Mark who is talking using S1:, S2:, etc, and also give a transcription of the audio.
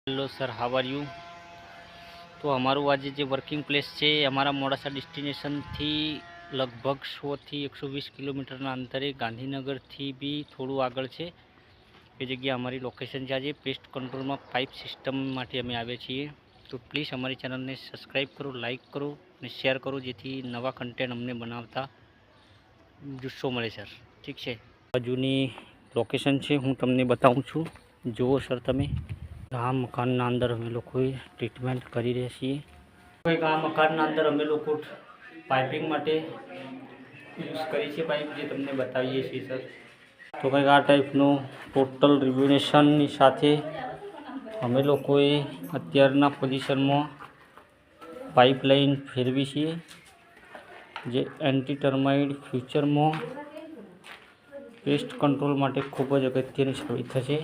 S1: Hello sir, how are you? તો અમારું આજે જે વર્કિંગ પ્લેસ છે અમારા મોડાસા ડેસ્ટિનેશનથી લગભગ 100 થી 120 કિલોમીટરના અંતરે ગાંધીનગરથી બી થોડું આગળ છે. એ જગ્યા અમારી લોકેશન છે. આજે પેસ્ટ કંટ્રોલમાં પાઇપ સિસ્ટમ માટે અમે આવ્યા છીએ. તો પ્લીઝ અમારી ચેનલને સબસ્ક્રાઈબ કરો, લાઇક કરો અને શેર કરો, જેથી નવા કન્ટેન્ટ અમને બનાવતા જુસ્સો મળે સર. ઠીક છે, બાજુની લોકેશન છે, હું તમને બતાવું છું. જુઓ સર તમે, આ મકાનના અંદર અમે લોકોએ ટ્રીટમેન્ટ કરી રહ્યા છીએ. કંઈક આ મકાનના અંદર અમે લોકો પાઇપિંગ માટે યુઝ કરીએ છીએ પાઇપ, જે તમને બતાવીએ છીએ સર. તો કંઈક આ ટાઈપનું ટોટલ રિવ્યુનેશનની સાથે અમે લોકોએ અત્યારના પોઝિશનમાં પાઇપલાઇન ફેરવી છીએ, જે એન્ટી ટર્માઇડ ફ્યુચરમાં પેસ્ટ કંટ્રોલ માટે ખૂબ જ અગત્યની સાબિત થશે.